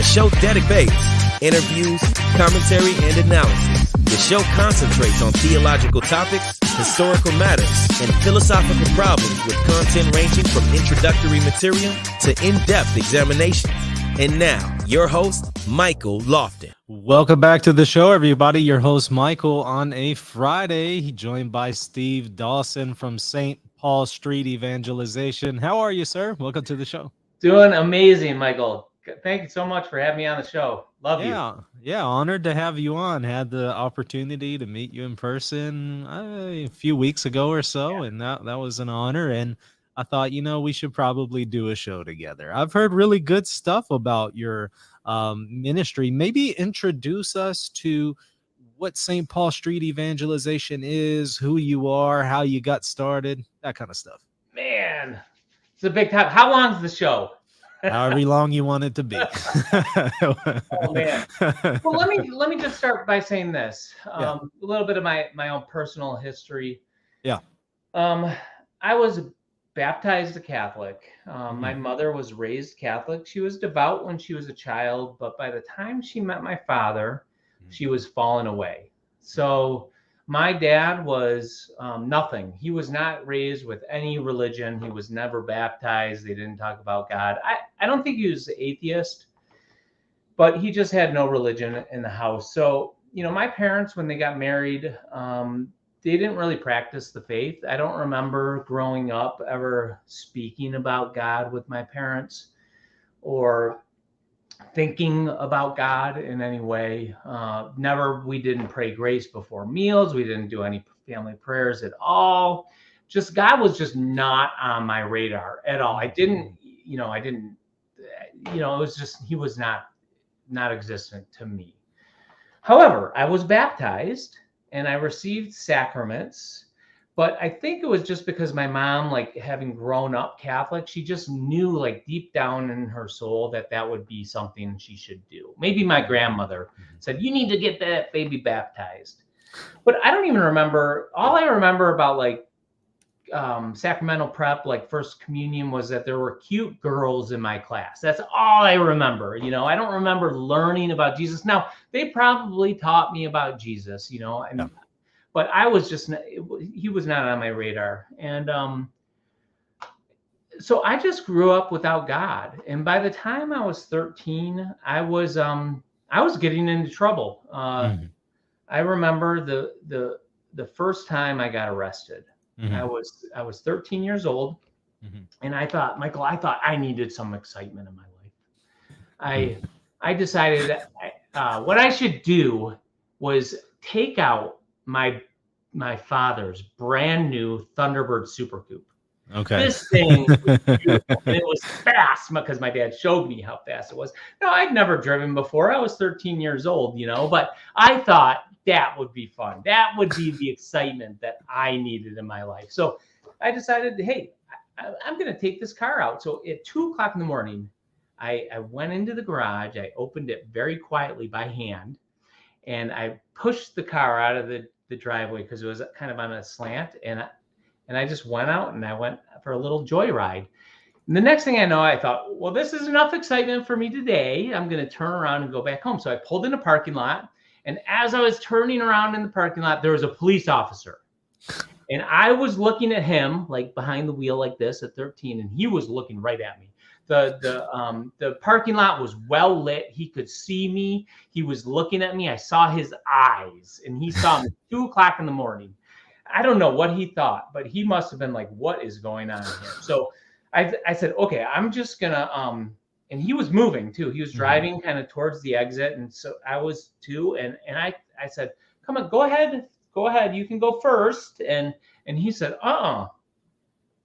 a show dedicated interviews, commentary, and analysis. The show concentrates on theological topics, historical matters, and philosophical problems with content ranging from introductory material to in-depth examinations. And now, your host, Michael Lofton. Welcome back to the show, everybody. Your host, Michael, on a Friday, joined by Steve Dawson from St. Paul Street Evangelization. How are you, sir? Welcome to the show. Doing amazing, Michael. Thank you so much for having me on the show. Love you. Yeah, honored to have you on. Had the opportunity to meet you in person a few weeks ago or so, and that was an honor. And I thought, we should probably do a show together. I've heard really good stuff about your ministry. Maybe introduce us to what St. Paul Street Evangelization is, who you are, how you got started, that kind of stuff. Man, it's a big time. How long's the show? However long you want it to be. Oh man. Well, let me just start by saying this. A little bit of my own personal history. Yeah. I was baptized a Catholic. My mother was raised Catholic. She was devout when she was a child, but by the time she met my father, she was fallen away. So my dad was nothing. He was not raised with any religion. He was never baptized. They didn't talk about God. I don't think he was atheist, but he just had no religion in the house. So, my parents, when they got married, they didn't really practice the faith. I don't remember growing up ever speaking about God with my parents or thinking about God in any way. We didn't pray grace before meals. We didn't do any family prayers at all. God was just not on my radar at all. It was just, he was not existent to me. However, I was baptized and I received sacraments, but I think it was just because my mom, having grown up Catholic, she just knew deep down in her soul that would be something she should do. Maybe my grandmother said, you need to get that baby baptized. But I don't even remember. All I remember about sacramental prep, First Communion, was that there were cute girls in my class. That's all I remember. I don't remember learning about Jesus. Now, they probably taught me about Jesus, but I was just, he was not on my radar. And so I just grew up without God. And by the time I was 13, I was getting into trouble. I remember the first time I got arrested. I was 13 years old, and I thought, Michael, I needed some excitement in my life. I decided that what I should do was take out my father's brand new Thunderbird Super Coupe. Okay. This thing was beautiful, and it was fast because my dad showed me how fast it was. Now, I'd never driven before. I was 13 years old, but I thought that would be fun. That would be the excitement that I needed in my life. So I decided, hey, I'm going to take this car out. So at 2:00 in the morning, I went into the garage. I opened it very quietly by hand, and I pushed the car out of the driveway because it was kind of on a slant. And I just went out and I went for a little joyride. And the next thing I know, I thought, well, this is enough excitement for me today. I'm going to turn around and go back home. So I pulled in a parking lot. And as I was turning around in the parking lot, there was a police officer. And I was looking at him behind the wheel like this at 13. And he was looking right at me. The parking lot was well lit. He could see me. He was looking at me. I saw his eyes, and he saw me 2:00 in the morning. I don't know what he thought, but he must have been like, what is going on here? So I said, okay, I'm just gonna, and he was moving too. He was driving kind of towards the exit. And so I was too. And I said, come on, go ahead. You can go first. And he said,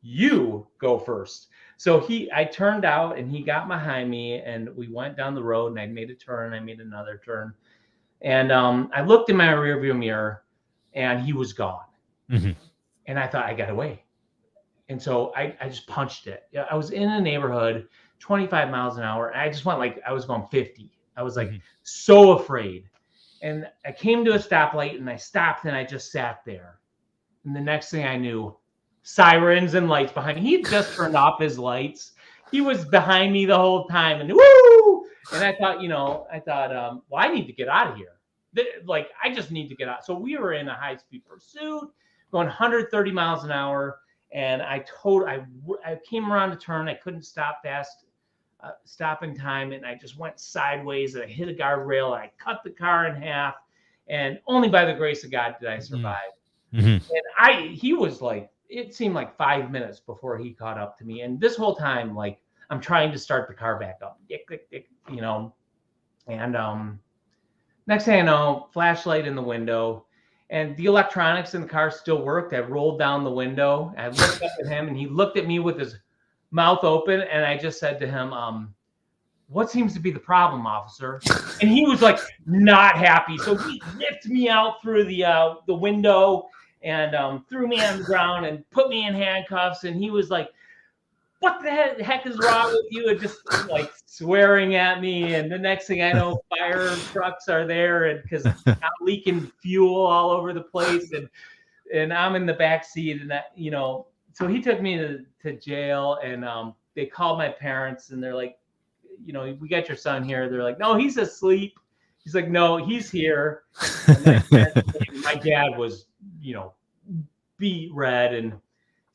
you go first. So I turned out and he got behind me and we went down the road and I made a turn. I made another turn. And I looked in my rearview mirror and he was gone. And I thought, I got away. And so I just punched it. I was in a neighborhood, 25 miles an hour. And I just went I was going 50. I was so afraid. And I came to a stoplight and I stopped and I just sat there. And the next thing I knew, sirens and lights behind me. He just turned off his lights. He was behind me the whole time. And woo! And I thought, well, I need to get out of here. Like, I just need to get out. So we were in a high-speed pursuit, going 130 miles an hour. And I came around a turn. I couldn't stop stop in time. And I just went sideways and I hit a guardrail. And I cut the car in half. And only by the grace of God did I survive. And he was like, it seemed like 5 minutes before he caught up to me. And this whole time, like, I'm trying to start the car back up, and next thing I know, flashlight in the window, and the electronics in the car still worked. I rolled down the window. I looked up at him, and he looked at me with his mouth open, and I just said to him, what seems to be the problem, officer? And he was like not happy. So he lifted me out through the window and threw me on the ground and put me in handcuffs. And he was like, what the heck is wrong with you? And just like swearing at me. And the next thing I know, fire trucks are there, and because I'm leaking fuel all over the place, and I'm in the back seat, and that, so he took me to jail, and they called my parents, and they're like, we got your son here. They're like, no, he's asleep. He's like, no, he's here. My dad was, beat red and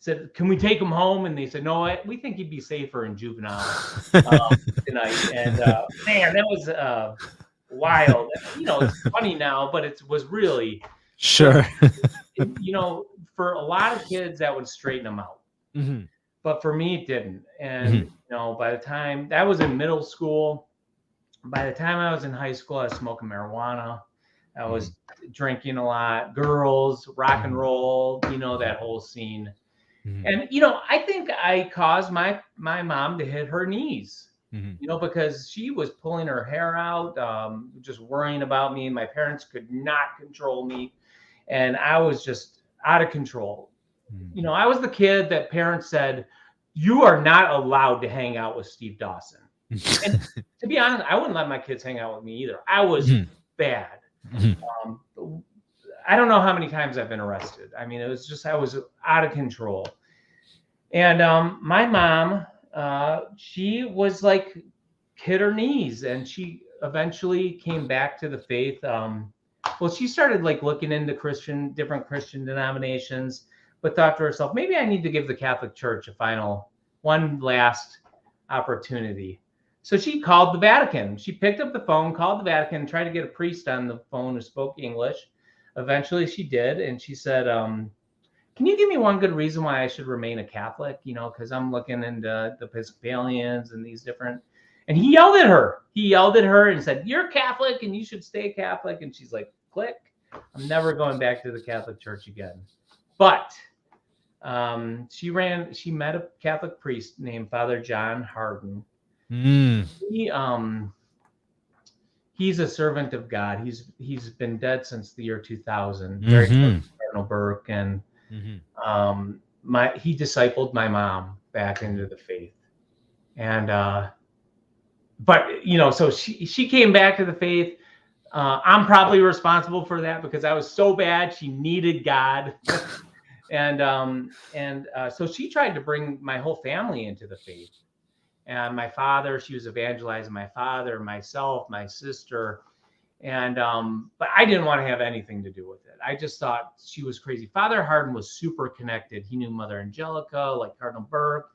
said, can we take him home? And they said, no, we think he'd be safer in juvenile tonight. And man, that was wild. It's funny now, but it was really sure. For a lot of kids, that would straighten them out. Mm-hmm. But for me, it didn't. And, by the time that was in middle school, by the time I was in high school, I was smoking marijuana. I was drinking a lot, girls, rock and roll, that whole scene. And, I think I caused my mom to hit her knees, because she was pulling her hair out, just worrying about me. And my parents could not control me. And I was just out of control. I was the kid that parents said, you are not allowed to hang out with Steve Dawson. And to be honest, I wouldn't let my kids hang out with me either. I was bad. I don't know how many times I've been arrested. I mean, it was just, I was out of control. And my mom, she was like, hit her knees, and she eventually came back to the faith. Well, she started like looking into different Christian denominations, but thought to herself, maybe I need to give the Catholic Church one last opportunity. So she called the Vatican. She picked up the phone, called the Vatican, tried to get a priest on the phone who spoke English. Eventually she did. And she said, can you give me one good reason why I should remain a Catholic? Because I'm looking into the Episcopalians and these different. And he yelled at her and said, you're Catholic and you should stay Catholic. And she's like, click. I'm never going back to the Catholic Church again. But she met a Catholic priest named Father John Hardin. He's a servant of God. He's been dead since the year 2000. Very close to Cardinal Burke, and he discipled my mom back into the faith. And but so she came back to the faith. I'm probably responsible for that because I was so bad. She needed God. And so she tried to bring my whole family into the faith. And my father, she was evangelizing my father, myself, my sister. And but I didn't want to have anything to do with it. I just thought she was crazy. Father Hardin was super connected. He knew Mother Angelica, like Cardinal Burke,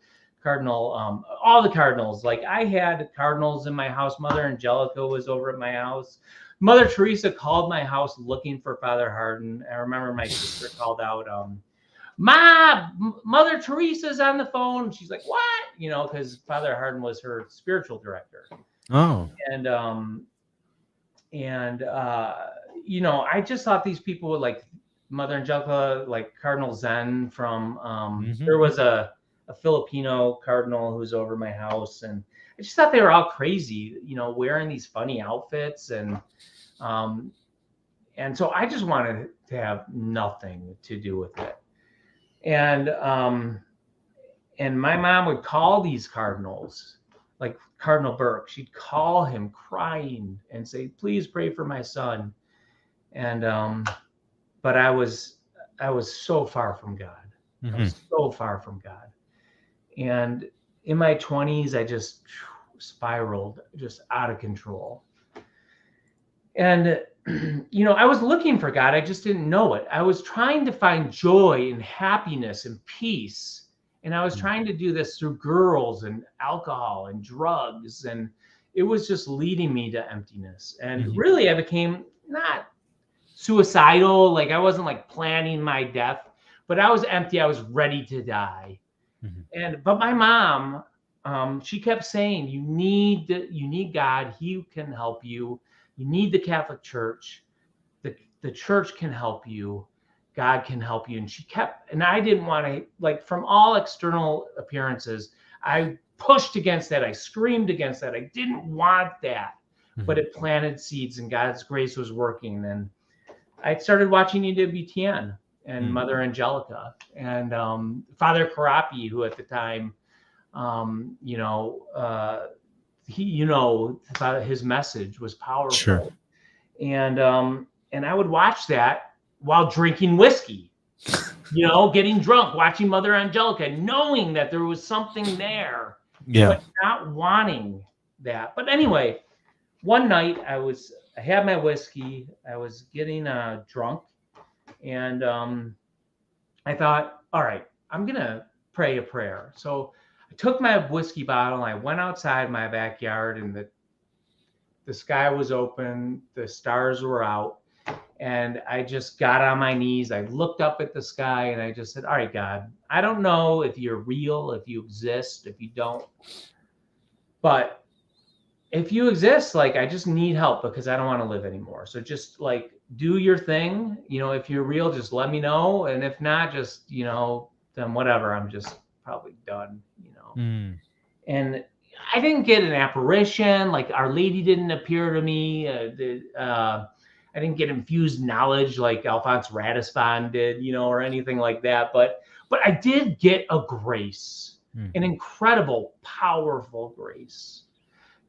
all the cardinals. Like I had cardinals in my house. Mother Angelica was over at my house. Mother Teresa called my house looking for Father Hardin. I remember my sister called out, Mother Teresa's on the phone. She's like, what? Because Father Hardin was her spiritual director. Oh. And I just thought these people would like Mother Angelica, like Cardinal Zen from, there was a Filipino cardinal who was over my house. And I just thought they were all crazy, wearing these funny outfits. And so I just wanted to have nothing to do with it. And my mom would call these cardinals, like Cardinal Burke. She'd call him crying and say, please pray for my son. And but I was so far from God. I was so far from God. And in my 20s, spiraled just out of control. And, I was looking for God. I just didn't know it. I was trying to find joy and happiness and peace. And I was trying to do this through girls and alcohol and drugs. And it was just leading me to emptiness. And really, I became not suicidal. Like, I wasn't like planning my death, but I was empty. I was ready to die. But my mom, she kept saying, you need God. He can help you. You need the Catholic Church. The church can help you. God can help you. And I didn't want to, like, from all external appearances, I pushed against that. I screamed against that. I didn't want that, but it planted seeds and God's grace was working. And I started watching EWTN and Mother Angelica and Father Karapi, who at the time, his message was powerful. Sure. And I would watch that while drinking whiskey, getting drunk, watching Mother Angelica, knowing that there was something there, but not wanting that. But anyway, one night I had my whiskey, I was getting drunk, and I thought, all right, I'm going to pray a prayer. So I took my whiskey bottle and I went outside my backyard, and the sky was open, the stars were out, and I just got on my knees. I looked up at the sky and I just said, all right, God, I don't know if you're real, if you exist, if you don't, but if you exist, like, I just need help because I don't want to live anymore. So just like do your thing, if you're real, just let me know. And if not, just, then whatever, I'm just probably done, And I didn't get an apparition. Like, Our Lady didn't appear to me. I didn't get infused knowledge like Alphonse Ratisbon did, or anything like that. But I did get a grace, an incredible, powerful grace.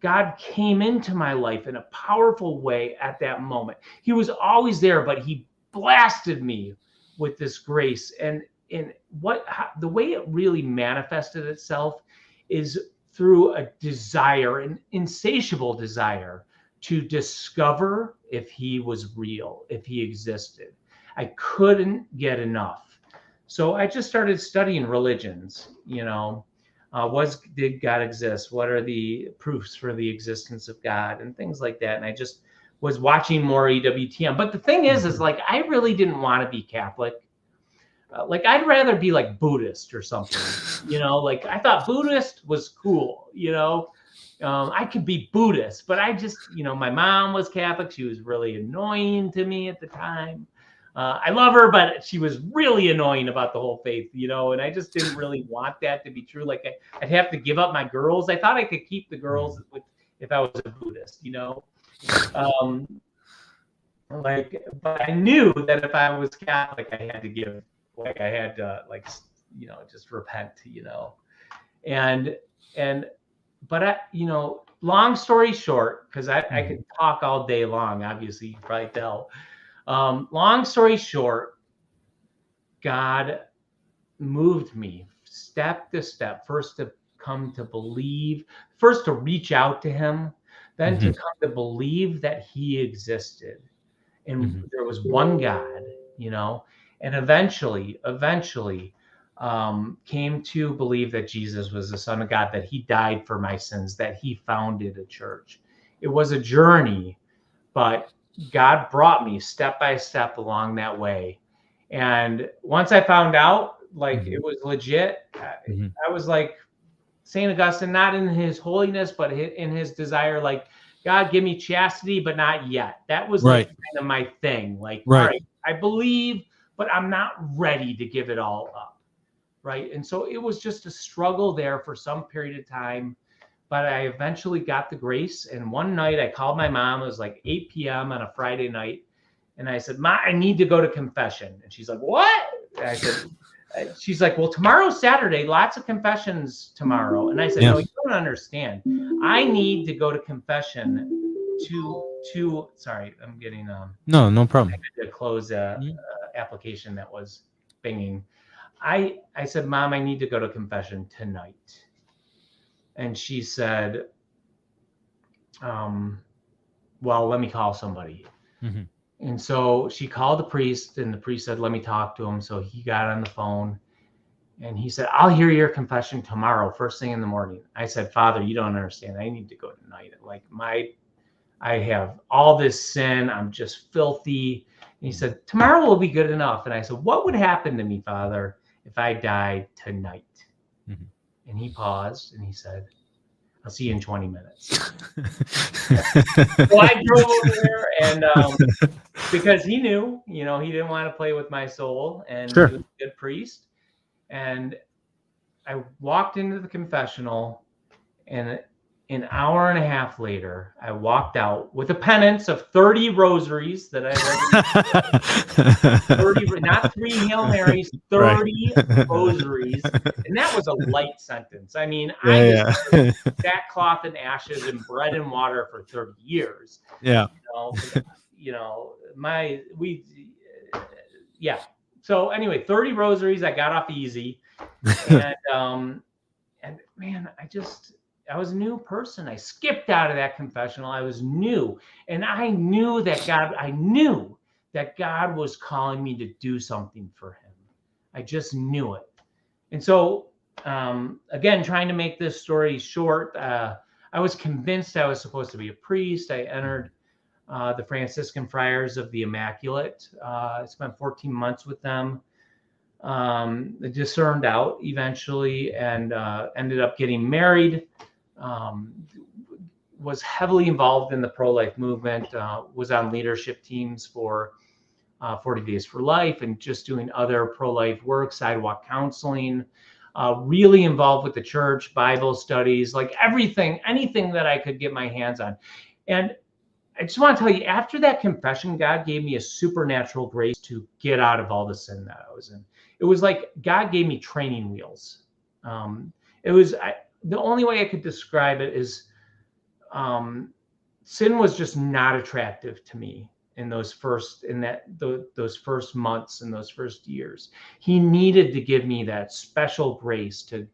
God came into my life in a powerful way at that moment. He was always there, but he blasted me with this grace. And the way it really manifested itself is through a desire, an insatiable desire to discover if he was real, if he existed. I couldn't get enough. So I just started studying religions, did God exist? What are the proofs for the existence of God and things like that? And I just was watching more EWTN. But the thing is like, I really didn't want to be Catholic. Like, I'd rather be like Buddhist or something, like I thought Buddhist was cool, I could be Buddhist, but I just, my mom was Catholic. She was really annoying to me at the time. I love her, but she was really annoying about the whole faith, and I just didn't really want that to be true. Like, I'd have to give up my girls. I thought I could keep the girls if I was a Buddhist, but I knew that if I was Catholic, I had to give. Like, I had to, just repent, but I, long story short, because I could talk all day long, obviously, you can probably tell. Long story short, God moved me step to step, first to come to believe, first to reach out to him, then to come to believe that he existed. And there was one God, and eventually came to believe that Jesus was the Son of God, that he died for my sins, that he founded a church. It was a journey, but God brought me step by step along that way. And once I found out, like, it was legit, I was like St. Augustine, not in his holiness, but in his desire, like, God, give me chastity, but not yet. That was like kind of my thing. Like, all right, I believe, but I'm not ready to give it all up. Right. And so it was just a struggle there for some period of time, but I eventually got the grace. And one night I called my mom. It was like 8 p.m. on a Friday night. And I said, Ma, I need to go to confession. And she's like, what? And I said, she's like, well, tomorrow's Saturday, lots of confessions tomorrow. And I said, no, you don't understand. I need to go to confession to sorry, I'm getting no problem. I had to close application that was binging. I said, Mom, I need to go to confession tonight. And she said, well, let me call somebody. Mm-hmm. And so she called the priest, and the priest said, let me talk to him. So he got on the phone, and he said, I'll hear your confession tomorrow, first thing in the morning. I said, Father, you don't understand. I need to go tonight. Like I have all this sin. I'm just filthy. And he said, tomorrow will be good enough. And I said, what would happen to me, Father, if I died tonight? Mm-hmm. And he paused and he said, I'll see you in 20 minutes. So I drove over there, and because he knew, he didn't want to play with my soul, and Sure. he was a good priest. And I walked into the confessional, and an hour and a half later, I walked out with a penance of 30 rosaries that I had 30, not 3 Hail Marys, 30 rosaries. And that was a light sentence. I mean, I was sackcloth and ashes and bread and water for 30 years. Yeah. So anyway, 30 rosaries, I got off easy. And man, I was a new person. I skipped out of that confessional. I was new. And I knew that God was calling me to do something for him. I just knew it. And so, again, trying to make this story short, I was convinced I was supposed to be a priest. I entered the Franciscan Friars of the Immaculate. I spent 14 months with them. Discerned out eventually, and ended up getting married. Was heavily involved in the pro-life movement, was on leadership teams for 40 Days for Life, and just doing other pro-life work, sidewalk counseling, really involved with the church, Bible studies, like anything that I could get my hands on. And I just want to tell you, after that confession, God gave me a supernatural grace to get out of all the sin that I was in. It was like God gave me training wheels. The only way I could describe it is sin was just not attractive to me in those first months and those first years. He needed to give me that special grace to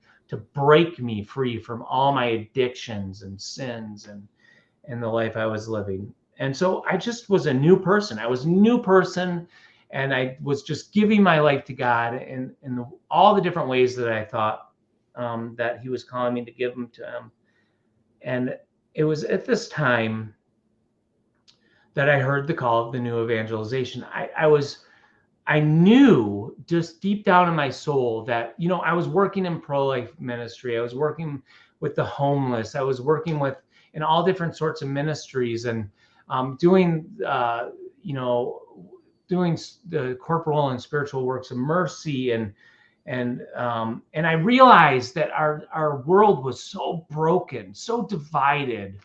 break me free from all my addictions and sins and the life I was living. And so I just was a new person. I was a new person, and I was just giving my life to God in all the different ways that I thought that he was calling me to give them to him. And it was at this time that I heard the call of the new evangelization. I knew just deep down in my soul that, I was working in pro-life ministry. I was working with the homeless. I was working in all different sorts of ministries, and doing the corporal and spiritual works of mercy. And I realized that our world was so broken, so divided,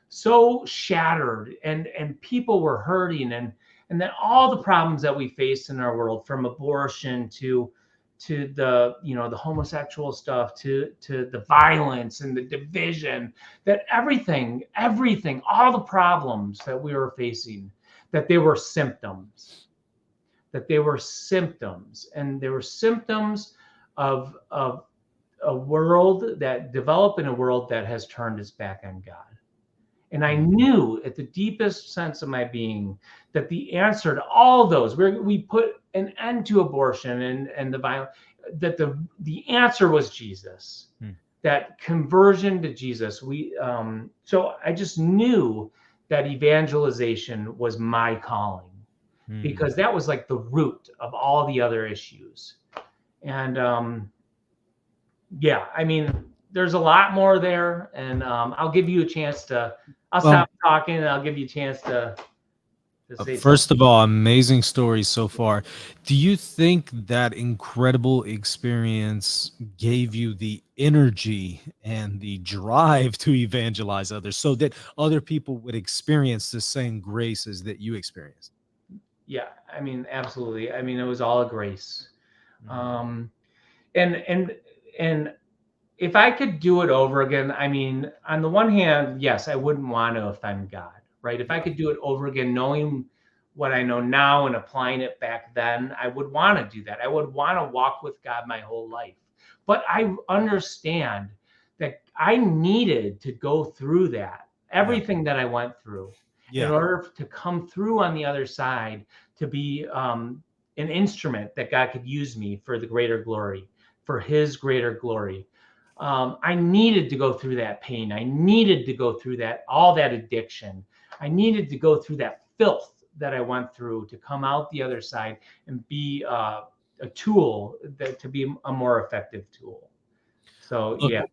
so shattered, and people were hurting, and that all the problems that we faced in our world, from abortion to the the homosexual stuff, to the violence and the division, that everything, all the problems that we were facing, that they were symptoms. And they were symptoms of a world that developed in a world that has turned its back on God. And I knew at the deepest sense of my being that the answer to all those, we put an end to abortion and the violence, that the answer was Jesus, that conversion to Jesus. So I just knew that evangelization was my calling, because that was like the root of all the other issues. And there's a lot more there, and I'll give you a chance to. I'll stop talking, and I'll give you a chance to say first something. of all, amazing stories so far. Do you think that incredible experience gave you the energy and the drive to evangelize others, so that other people would experience the same graces that you experienced? Yeah, absolutely. It was all a grace. And if I could do it over again, on the one hand, yes, I wouldn't want to offend God, right? If I could do it over again, knowing what I know now and applying it back then, I would want to do that. I would want to walk with God my whole life. But I understand that I needed to go through that everything that I went through in Yeah. order to come through on the other side, to be an instrument that God could use me for the greater glory, for his greater glory. I needed to go through that pain. I needed to go through all that addiction. I needed to go through that filth that I went through to come out the other side and be a tool, to be a more effective tool. So, Look, yeah.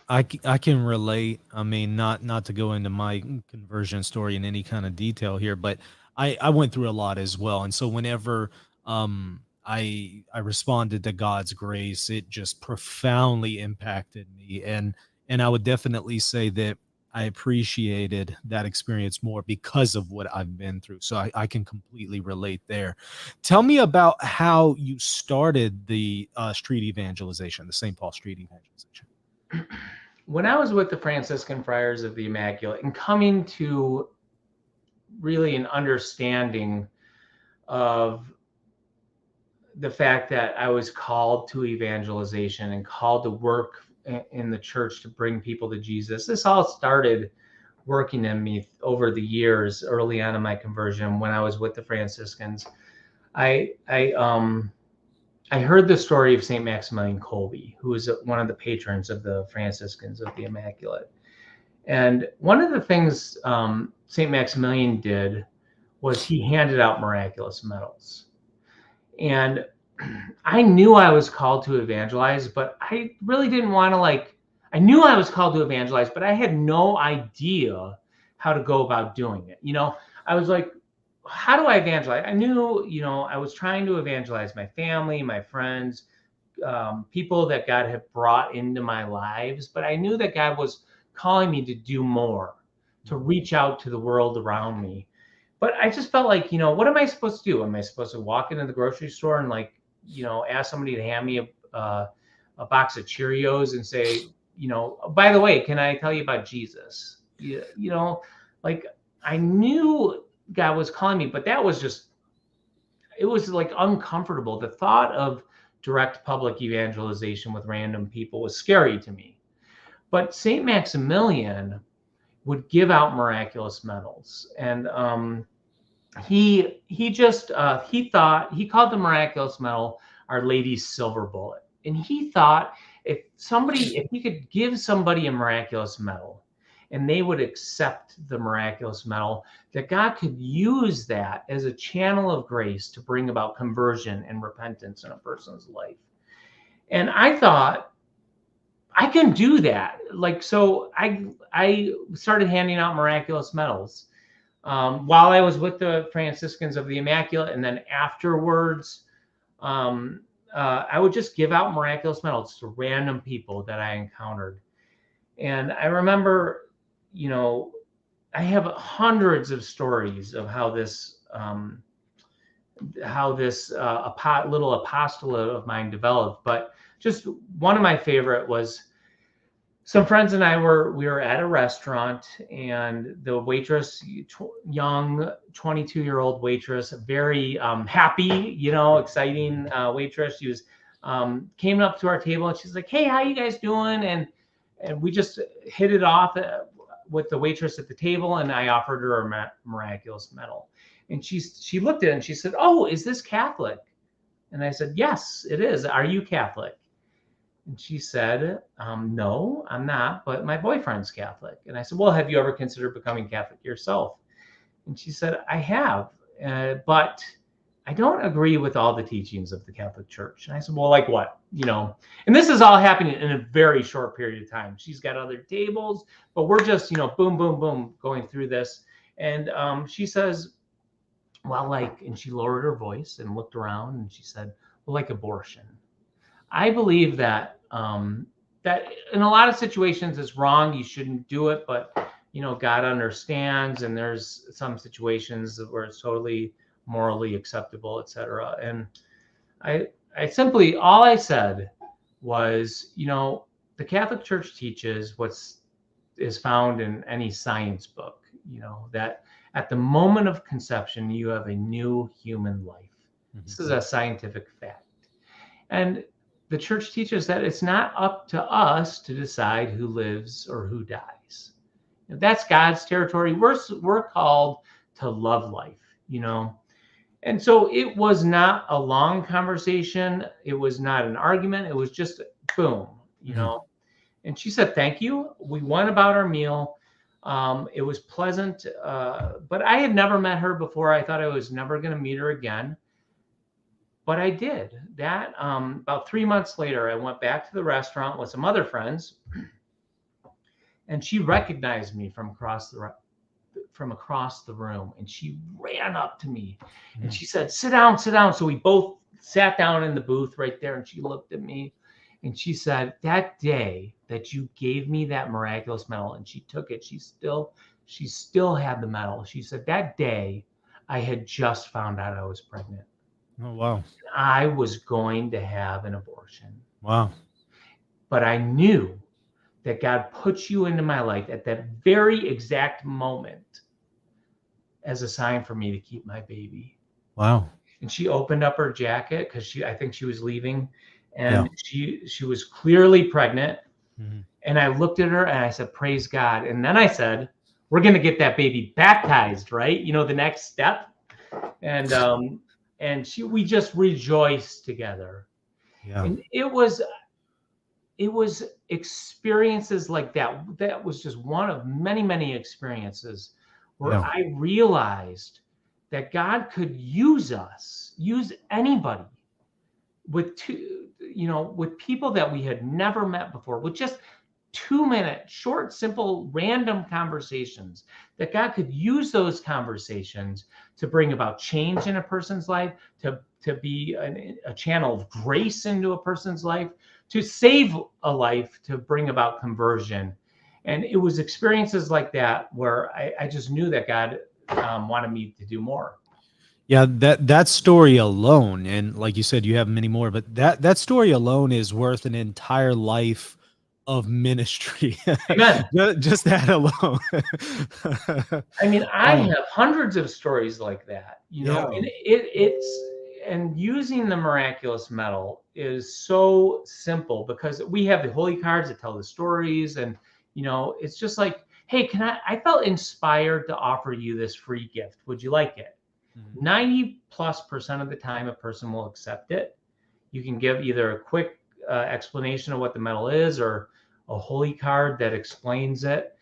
I can relate. I mean, not to go into my conversion story in any kind of detail here, but I went through a lot as well. And so whenever I responded to God's grace, it just profoundly impacted me. And I would definitely say that I appreciated that experience more because of what I've been through. So I can completely relate there. Tell me about how you started the street evangelization, the St. Paul Street Evangelization. When I was with the Franciscan Friars of the Immaculate and coming to really an understanding of the fact that I was called to evangelization and called to work in the church to bring people to Jesus, this all started working in me over the years, early on in my conversion when I was with the Franciscans. I heard the story of St. Maximilian Kolbe, who was one of the patrons of the Franciscans of the Immaculate. And one of the things St. Maximilian did was he handed out miraculous medals. And I knew I was called to evangelize, but I really didn't want to I knew I was called to evangelize, but I had no idea how to go about doing it. I was like, how do I evangelize? I knew, I was trying to evangelize my family, my friends, people that God had brought into my lives, but I knew that God was calling me to do more, to reach out to the world around me. But I just felt like, what am I supposed to do? Am I supposed to walk into the grocery store and ask somebody to hand me a box of Cheerios and say, by the way, can I tell you about Jesus? I knew God was calling me, but that was it was uncomfortable. The thought of direct public evangelization with random people was scary to me. But St. Maximilian would give out miraculous medals. And he called the miraculous medal Our Lady's Silver Bullet. And he thought if he could give somebody a miraculous medal and they would accept the miraculous medal, that God could use that as a channel of grace to bring about conversion and repentance in a person's life. And I thought, I can do that. So I started handing out miraculous medals while I was with the Franciscans of the Immaculate. And then afterwards, I would just give out miraculous medals to random people that I encountered. And I remember, I have hundreds of stories of how this little apostolate of mine developed. But just one of my favorite was some friends and I we were at a restaurant, and the waitress, young 22-year-old waitress, very happy, exciting waitress. She was came up to our table and she's like, "Hey, how you guys doing?" And we just hit it off with the waitress at the table, and I offered her a miraculous medal. And she looked at it and she said, "Oh, is this Catholic?" And I said, "Yes, it is. Are you Catholic?" And she said, "No, I'm not, but my boyfriend's Catholic." And I said, "Well, have you ever considered becoming Catholic yourself?" And she said, "I have, but I don't agree with all the teachings of the Catholic Church." And I said, "Well, like what?" And this is all happening in a very short period of time. She's got other tables, but we're just, boom, boom, boom, going through this. And she says, "Well, and she lowered her voice and looked around and she said, "Well, like abortion." I believe that that in a lot of situations it's wrong. You shouldn't do it, but God understands, and there's some situations where it's totally morally acceptable, etc. And I simply, all I said was, the Catholic Church teaches is found in any science book, that at the moment of conception you have a new human life. Mm-hmm. This is a scientific fact. And the church teaches that it's not up to us to decide who lives or who dies. That's God's territory. We're called to love life, you know. And so it was not a long conversation. It was not an argument. It was just boom, you Mhm. know. And she said, "Thank you." We went about our meal. It was pleasant, but I had never met her before. I thought I was never going to meet her again, but I did. That about 3 months later, I went back to the restaurant with some other friends, and she recognized me from across the room, and she ran up to me and Mhm. she said, "Sit down, sit down." So we both sat down in the booth right there, and she looked at me and she said, "That day that you gave me that miraculous medal," and she took it, she still had the medal. She said, "That day I had just found out I was pregnant. Oh, wow. I was going to have an abortion, Wow. but I knew that God put you into my life at that very exact moment as a sign for me to keep my baby." Wow. And she opened up her jacket because I think she was leaving, Yeah. and she was clearly pregnant. Mhm. And I looked at her and I said, "Praise God." And then I said, "We're gonna get that baby baptized, right? You know, the next step." And we just rejoiced together. Yeah. And it was experiences like that. That was just one of many, many experiences where Yeah. I realized that God could use us, use anybody with people that we had never met before, with just 2 minute, short, simple, random conversations, that God could use those conversations to bring about change in a person's life, to be a channel of grace into a person's life, to save a life, to bring about conversion. And it was experiences like that where I just knew that God wanted me to do more. Yeah, that story alone, and like you said, you have many more, but that story alone is worth an entire life of ministry. Amen. Just that alone. I mean, I Um, have hundreds of stories like that, you know, yeah. and and using the miraculous medal is so simple because we have the holy cards that tell the stories, and it's just like, "Hey, I felt inspired to offer you this free gift. Would you like it?" Mhm. 90+% of the time, a person will accept it. You can give either a quick explanation of what the medal is, or a holy card that explains it.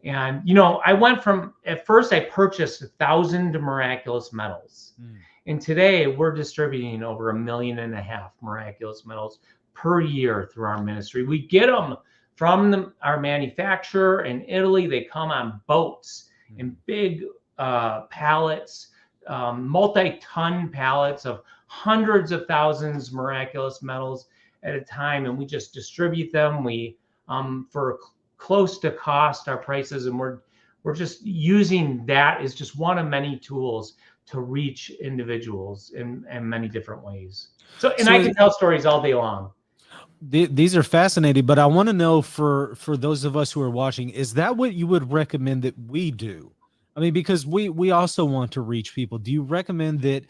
And I went from, at first I purchased 1,000 miraculous medals, Mm. and today we're distributing over 1.5 million miraculous medals per year through our ministry. We get them from our manufacturer in Italy. They come on boats in big pallets, multi-ton pallets of hundreds of thousands miraculous medals at a time, and we just distribute them. We for close to cost our prices, and we're just using that as just one of many tools to reach individuals in many different ways. So, and I So can tell stories all day long. these are fascinating, but I want to know, for those of us who are watching, is that what you would recommend that we do? I mean, because we also want to reach people. Do you recommend that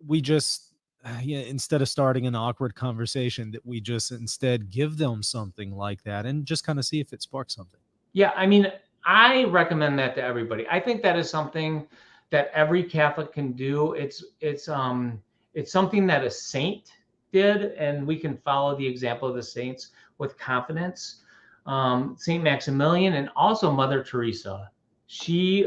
we just, yeah, instead of starting an awkward conversation, that we just instead give them something like that and just kind of see if it sparks something? Yeah, I mean, I recommend that to everybody. I think that is something that every Catholic can do. It's something that a saint did, and we can follow the example of the saints with confidence. Saint Maximilian and also Mother Teresa. She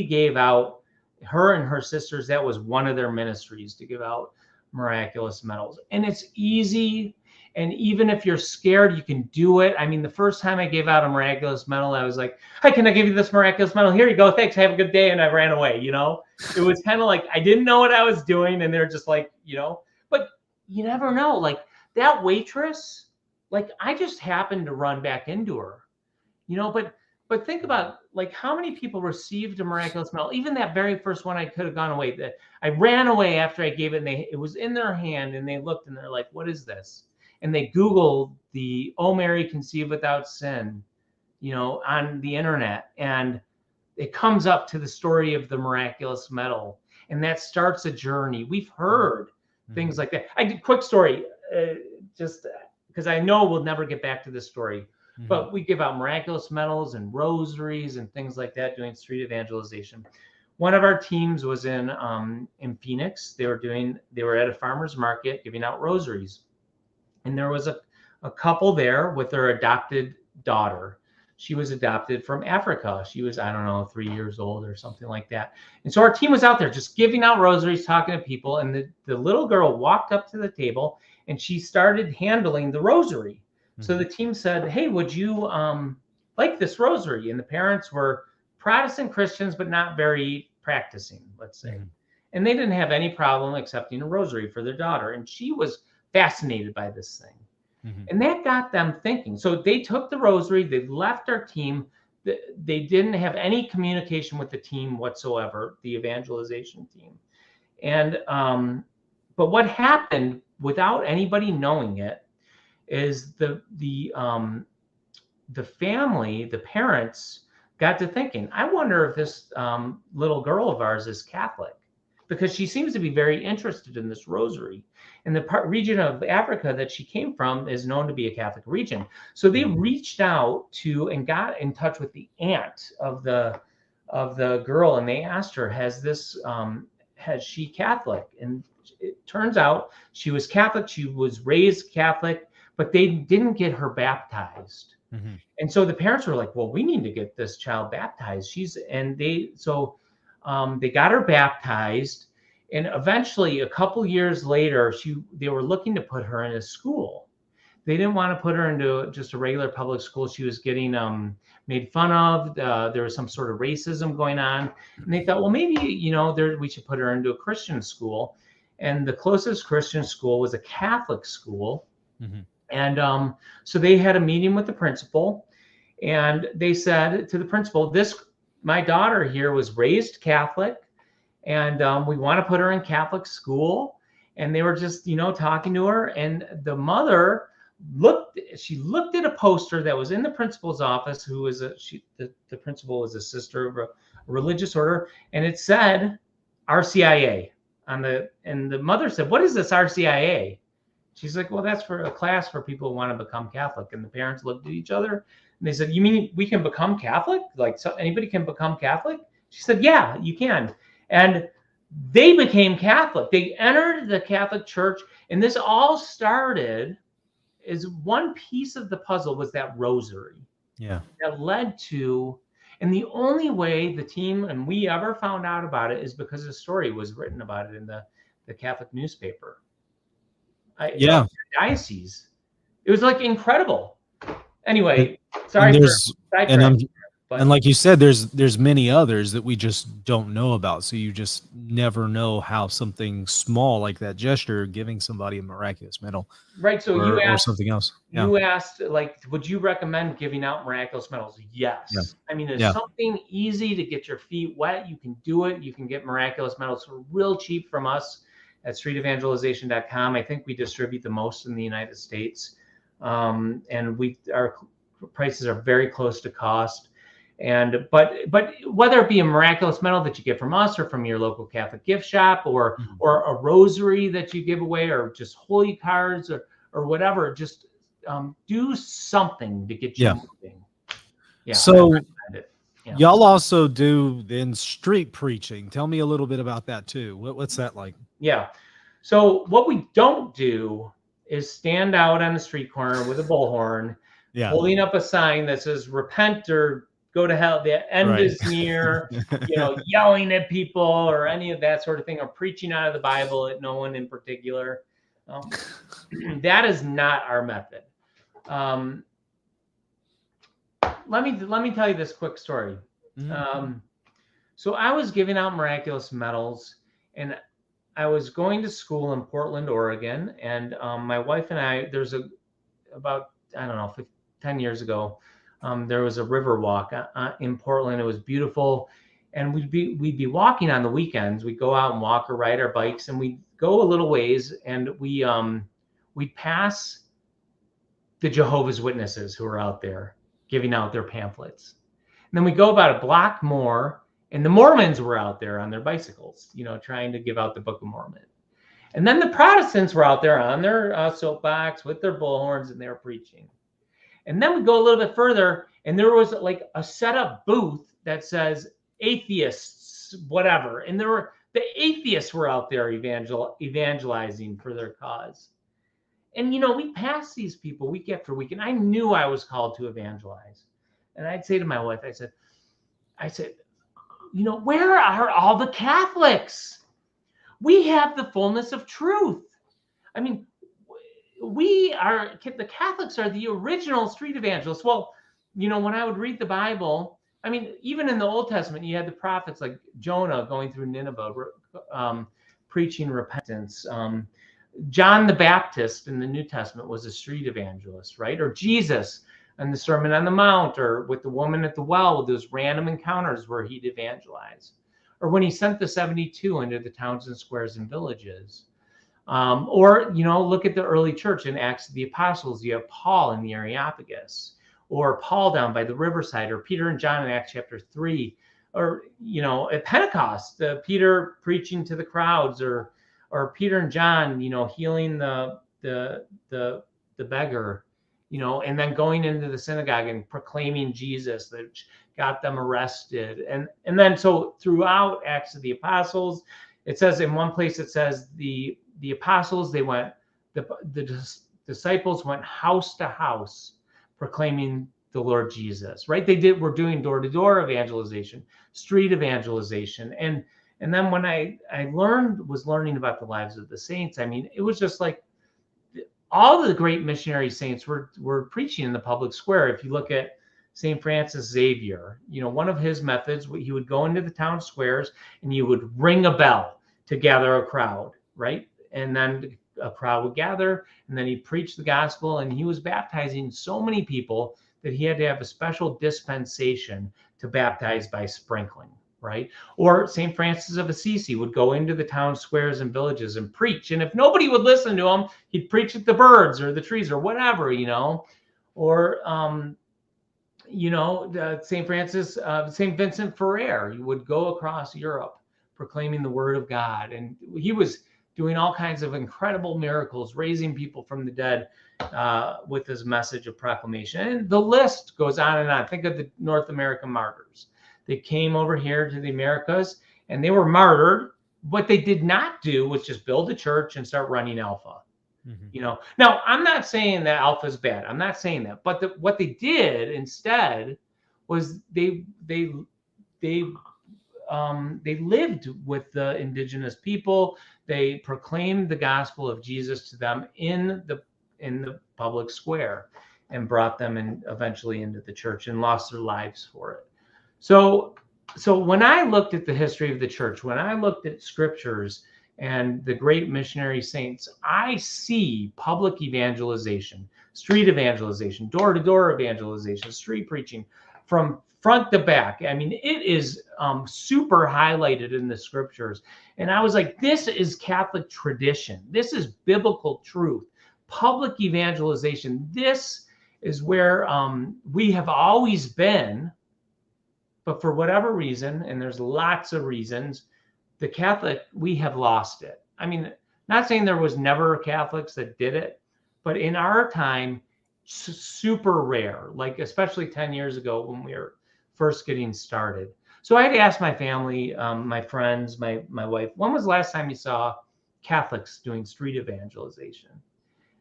gave out, her and her sisters, that was one of their ministries, to give out miraculous medals. And it's easy, and even if you're scared, you can do it. I mean, the first time I gave out a miraculous medal, I was like, "Hi, can I give you this miraculous medal? Here you go. Thanks. Have a good day." And I ran away. It was kind of like I didn't know what I was doing. And they're just like, but you never know. Like that waitress, like I just happened to run back into her, but think about like how many people received a miraculous medal. Even that very first one, I could have gone away. That I ran away after I gave it, and it was in their hand, and they looked and they're like, "What is this?" And they Googled the "Oh Mary conceived without sin," on the internet, and it comes up to the story of the miraculous medal, and that starts a journey. We've heard things like that. I did quick story, just because I know we'll never get back to this story. But we give out miraculous medals and rosaries and things like that doing street evangelization. One of our teams was in Phoenix. They were at a farmer's market giving out rosaries. And there was a couple there with their adopted daughter. She was adopted from Africa. She was, I don't know, 3 years old or something like that. And so our team was out there just giving out rosaries, talking to people. And the little girl walked up to the table and she started handling the rosary. So the team said, hey, would you like this rosary? And the parents were Protestant Christians, but not very practicing, let's say. And they didn't have any problem accepting a rosary for their daughter. And she was fascinated by this thing. And that got them thinking. So they took the rosary, they left our team. They didn't have any communication with the team whatsoever, the evangelization team. And but what happened without anybody knowing it is the family, the parents got to thinking, I wonder if this little girl of ours is Catholic, because she seems to be very interested in this rosary. And the region of Africa that she came from is known to be a Catholic region. So they reached out to and got in touch with the aunt of the girl, and they asked her, has she Catholic? And it turns out she was Catholic. She was raised Catholic, but they didn't get her baptized. And so the parents were like, well, we need to get this child baptized. They got her baptized. And eventually, a couple years later, they were looking to put her in a school. They didn't want to put her into just a regular public school. She was getting made fun of. There was some sort of racism going on. And they thought, well, maybe, we should put her into a Christian school. And the closest Christian school was a Catholic school. And so they had a meeting with the principal. And they said to the principal, my daughter here was raised Catholic. And we want to put her in Catholic school. And they were just, talking to her. And the mother looked at a poster that was in the principal's office, who was the principal was a sister of a religious order. And it said RCIA and the mother said, what is this RCIA? She's like, well, that's for a class for people who want to become Catholic. And the parents looked at each other and they said, you mean we can become Catholic? Like, so anybody can become Catholic? She said, yeah, you can. And they became Catholic. They entered the Catholic Church. And this all started as one piece of the puzzle was that rosary. Yeah. That led to, and the only way the team and we ever found out about it is because a story was written about it in the Catholic newspaper. Diocese. It was like incredible. Anyway, sorry for sidetracking. And like you said, there's many others that we just don't know about. So you just never know how something small like that gesture, giving somebody a miraculous medal, right? So you asked or something else. Yeah. You asked, like, would you recommend giving out miraculous medals? Yes. Yeah. I mean, it's something easy to get your feet wet. You can do it. You can get miraculous medals for real cheap from us at streetevangelization.com. I think we distribute the most in the United States, and our prices are very close to cost. And but whether it be a miraculous medal that you get from us or from your local Catholic gift shop or a rosary that you give away or just holy cards or whatever, just do something to get you moving. Yeah. So y'all also do then street preaching. Tell me a little bit about that too. What's that like? Yeah. So what we don't do is stand out on the street corner with a bullhorn, holding up a sign that says repent or go to hell, the end is near, yelling at people or any of that sort of thing, or preaching out of the Bible at no one in particular. That is not our method. Let me tell you this quick story. So I was giving out miraculous medals, and I was going to school in Portland, Oregon, and my wife and I, about 10 years ago, there was a river walk in Portland. It was beautiful. And we'd be walking on the weekends. We'd go out and walk or ride our bikes, and we'd go a little ways, and we'd pass the Jehovah's Witnesses who are out there giving out their pamphlets. And then we go about a block more, and the Mormons were out there on their bicycles, trying to give out the Book of Mormon. And then the Protestants were out there on their soapbox with their bullhorns, and they were preaching. And then we go a little bit further, and there was like a setup booth that says atheists, whatever. And the atheists were out there evangelizing for their cause. And, we passed these people week after week, and I knew I was called to evangelize. And I'd say to my wife, I said, where are all the Catholics? We have the fullness of truth. I mean, the Catholics are the original street evangelists. Well, when I would read the Bible, I mean, even in the Old Testament, you had the prophets like Jonah going through Nineveh, preaching repentance. John the Baptist in the New Testament was a street evangelist, right? Or Jesus and the Sermon on the Mount, or with the woman at the well, with those random encounters where he'd evangelize. Or when he sent the 72 into the towns and squares and villages. Or look at the early church in Acts of the Apostles. You have Paul in the Areopagus, or Paul down by the riverside, or Peter and John in Acts chapter 3, or, at Pentecost, Peter preaching to the crowds, or Peter and John, healing the beggar, and then going into the synagogue and proclaiming Jesus, that got them arrested. And then so throughout Acts of the Apostles, it says in one place, it says the apostles, the disciples went house to house proclaiming the Lord Jesus, right? We're doing door-to-door evangelization, street evangelization. And then when I was learning about the lives of the saints, I mean, it was just like all the great missionary saints were preaching in the public square. If you look at St. Francis Xavier, one of his methods, he would go into the town squares and you would ring a bell to gather a crowd, right? And then a crowd would gather, and then he'd preach the gospel, and he was baptizing so many people that he had to have a special dispensation to baptize by sprinkling, right? Or St. Francis of Assisi would go into the town squares and villages and preach. And if nobody would listen to him, he'd preach at the birds or the trees or whatever, Or, St. Vincent Ferrer, he would go across Europe proclaiming the word of God. And he was doing all kinds of incredible miracles, raising people from the dead with his message of proclamation. And the list goes on and on. Think of the North American martyrs. They came over here to the Americas and they were martyred. What they did not do was just build a church and start running Alpha. Mm-hmm. Now I'm not saying that Alpha is bad. I'm not saying that. But what they did instead was they lived with the indigenous people. They proclaimed the gospel of Jesus to them in the public square, and brought them in eventually into the church, and lost their lives for it. So when I looked at the history of the church, when I looked at scriptures and the great missionary saints, I see public evangelization, street evangelization, door-to-door evangelization, street preaching from front to back. I mean, it is super highlighted in the scriptures. And I was like, this is Catholic tradition. This is biblical truth. Public evangelization. This is where we have always been. But for whatever reason, and there's lots of reasons, we have lost it. I mean, not saying there was never Catholics that did it, but in our time, super rare, like especially 10 years ago when we were first getting started. So I had to ask my family, my friends, my wife, when was the last time you saw Catholics doing street evangelization?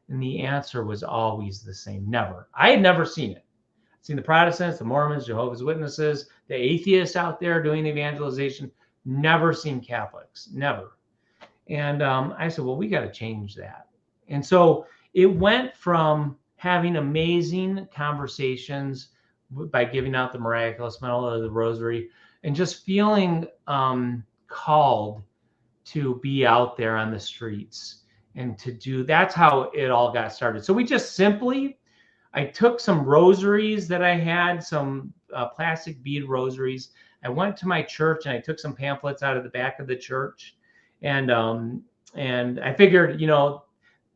And the answer was always the same, never. I had never seen it. I'd seen the Protestants, the Mormons, Jehovah's Witnesses, the atheists out there doing evangelization, never seen Catholics, never. And I said, well, we got to change that. And so it went from having amazing conversations by giving out the miraculous medal or the rosary, and just feeling called to be out there on the streets and to do. That's how it all got started. So we just I took some rosaries that I had, some plastic bead rosaries. I went to my church and I took some pamphlets out of the back of the church, and I figured,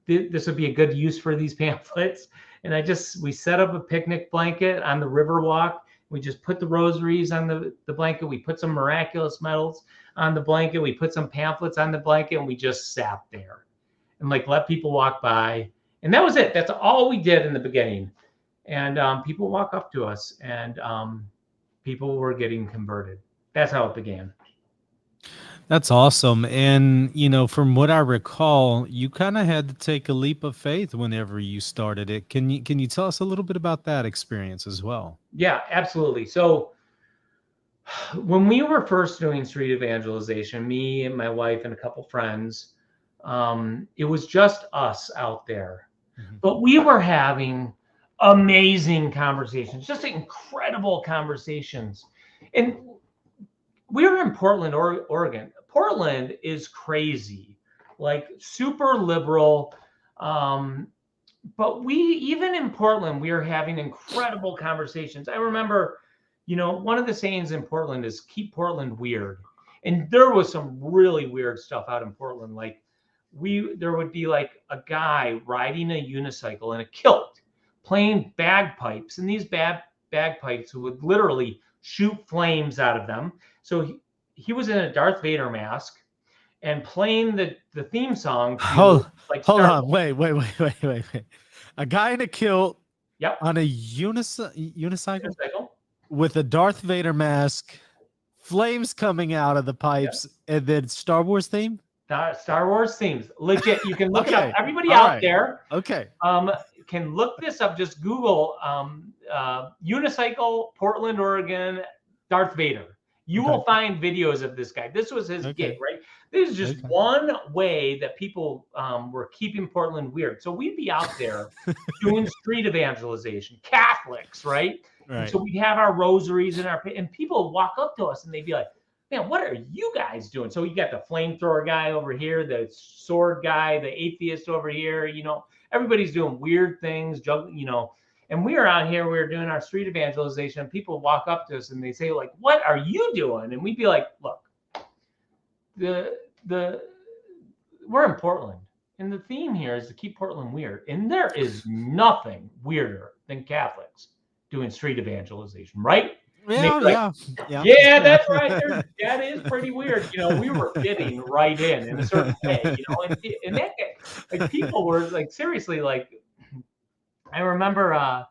this would be a good use for these pamphlets. And we set up a picnic blanket on the Riverwalk. We just put the rosaries on the blanket. We put some miraculous medals on the blanket. We put some pamphlets on the blanket, and we just sat there and let people walk by. And that was it. That's all we did in the beginning. And people walk up to us, and people were getting converted. That's how it began. That's awesome. And, from what I recall, you kind of had to take a leap of faith whenever you started it. Can you tell us a little bit about that experience as well? Yeah, absolutely. So when we were first doing street evangelization, me and my wife and a couple friends, it was just us out there. Mhm. But we were having amazing conversations, just incredible conversations. And we were in Portland, Oregon. Portland is crazy, like super liberal. But even in Portland, we are having incredible conversations. I remember, one of the sayings in Portland is keep Portland weird. And there was some really weird stuff out in Portland. Like there would be like a guy riding a unicycle in a kilt, playing bagpipes, and these bagpipes would literally shoot flames out of them. So he was in a Darth Vader mask and playing the theme song. Hold on. Wait. A guy in a kilt Yep. on a unicycle with a Darth Vader mask, flames coming out of the pipes, and then Star Wars theme? Star Wars themes. Legit. You can look it up. Everybody All out right. there can look this up. Just Google unicycle, Portland, Oregon, Darth Vader. You will find videos of this guy. This was his gig, right? This is just one way that people were keeping Portland weird. So we'd be out there doing street evangelization, Catholics, right? And so we'd have our rosaries and people would walk up to us and they'd be like, man, what are you guys doing? So you got the flamethrower guy over here, the sword guy, the atheist over here, everybody's doing weird things, juggling, and we were out here, we were doing our street evangelization, and people walk up to us and they say, like, what are you doing? And we'd be like, look, we're in Portland, and the theme here is to keep Portland weird. And there is nothing weirder than Catholics doing street evangelization, right? Yeah. Yeah, that's right. That is pretty weird. We were fitting right in a certain way, and that like people were like, seriously, like, I remember,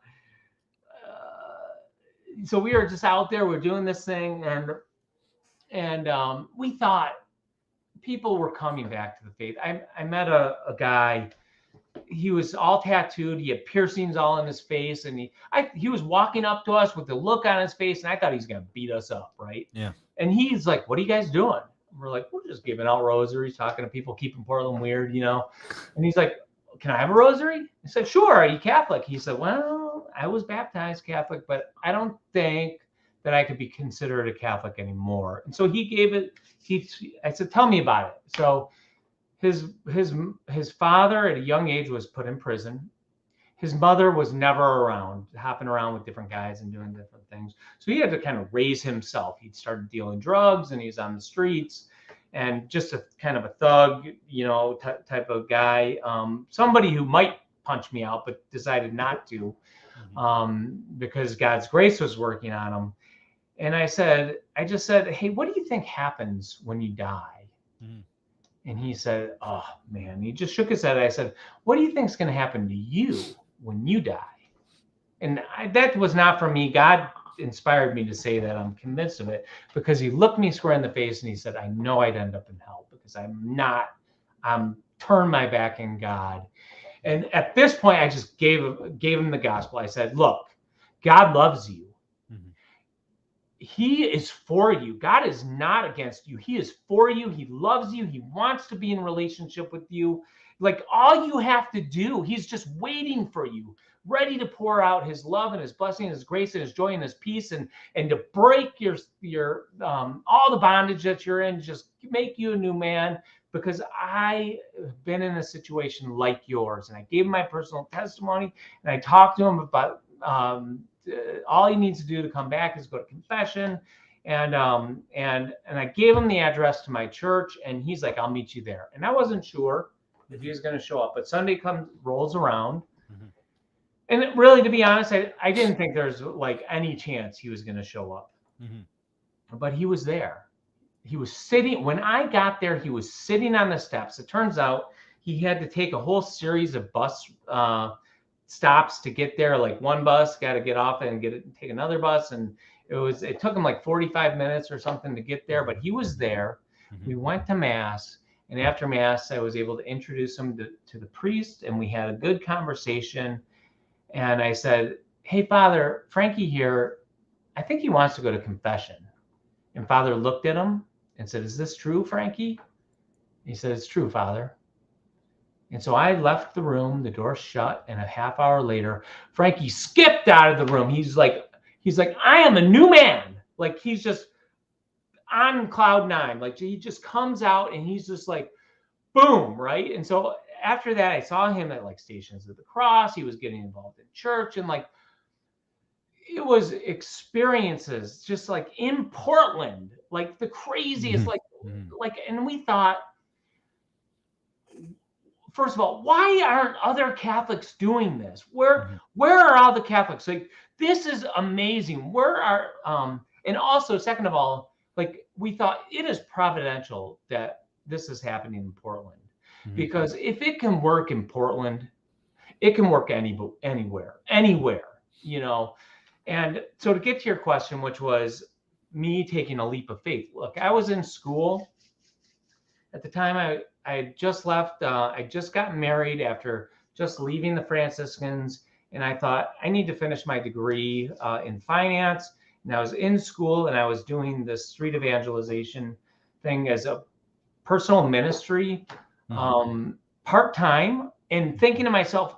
so we were just out there, we're doing this thing, and we thought people were coming back to the faith. I met a guy. He was all tattooed. He had piercings all in his face, and he was walking up to us with the look on his face, and I thought he's gonna beat us up, right? Yeah. And he's like, "What are you guys doing?" We're like, "We're just giving out rosaries, talking to people, keeping Portland weird, And he's like, "Can I have a rosary?" I said, "Sure." "Are you Catholic?" He said, "Well, I was baptized Catholic, but I don't think that I could be considered a Catholic anymore." And so he gave it. I said, "Tell me about it." So his father at a young age was put in prison. His mother was never around, hopping around with different guys and doing different things. So he had to kind of raise himself. He'd started dealing drugs and he was on the streets and just a kind of a thug, type of guy. Somebody who might punch me out, but decided not to because God's grace was working on him. And I just said, "Hey, what do you think happens when you die?" Mm. And he said, "Oh, man," he just shook his head. I said, "What do you think is going to happen to you when you die?" And that was not from me. God inspired me to say that. I'm convinced of it because he looked me square in the face and he said, "I know I'd end up in hell because I'm turned my back in God." And at this point, I just gave him the gospel. I said, "Look, God loves you. He is for you. God is not against you. He is for you. He loves you. He wants to be in relationship with you. Like all you have to do, he's just waiting for you, ready to pour out his love and his blessing, and his grace and his joy and his peace, and to break your all the bondage that you're in, just make you a new man. Because I have been in a situation like yours." And I gave him my personal testimony, and I talked to him about all he needs to do to come back is go to confession, and I gave him the address to my church, and he's like, "I'll meet you there." And I wasn't sure if he was going to show up, but Sunday rolls around, and really, to be honest, I didn't think there's like any chance he was going to show up, but he was there. He was sitting when I got there. He was sitting on the steps. It turns out he had to take a whole series of bus stops to get there, like one bus, got to get off and take another bus. And it took him like 45 minutes or something to get there, but he was there. We went to Mass, and after Mass, I was able to introduce him to the priest, and we had a good conversation. And I said, "Hey, Father, Frankie here, I think he wants to go to confession." And Father looked at him and said, "Is this true, Frankie?" He said, "It's true, Father." And so I left the room, the door shut, and a half hour later, Frankie skipped out of the room. He's like, "I am a new man." Like, he's just on cloud nine. Like, he just comes out and he's just like, boom, right? And so after that, I saw him at like Stations of the Cross. He was getting involved in church, and like, it was experiences just like in Portland, like the craziest, like, and we thought, first of all, why aren't other Catholics doing this? Where are all the Catholics? Like, this is amazing. Where are, and also, second of all, like, we thought it is providential that this is happening in Portland, because if it can work in Portland, it can work anywhere, you know? And so to get to your question, which was me taking a leap of faith. Look, I was in school at the time. I had just left. I just got married after just leaving the Franciscans, and I thought I need to finish my degree in finance. And I was in school, and I was doing this Street Evangelization thing as a personal ministry, part-time, and thinking to myself,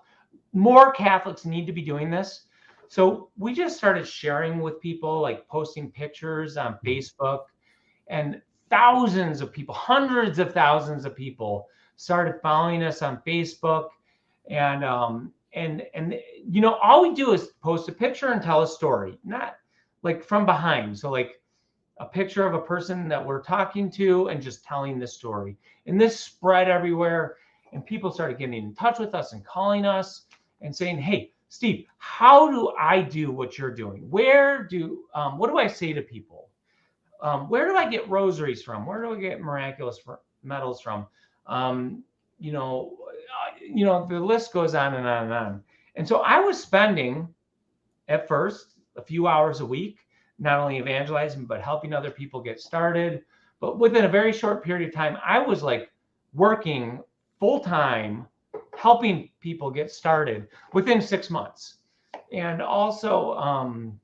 more Catholics need to be doing this. So we just started sharing with people, like posting pictures on Facebook, and thousands of people, hundreds of thousands of people started following us on Facebook. And you know, all we do is post a picture and tell a story, not like from behind. So like a picture of a person that we're talking to and just telling the story. And this spread everywhere, and people started getting in touch with us and calling us and saying, "Hey, Steve, how do I do what you're doing? What do I say to people? Where do I get rosaries from? Where do I get miraculous medals from?" You know, the list goes on and on and on. And so I was spending, at first, a few hours a week, not only evangelizing, but helping other people get started. But within a very short period of time, I was like working full time, helping people get started within 6 months. And also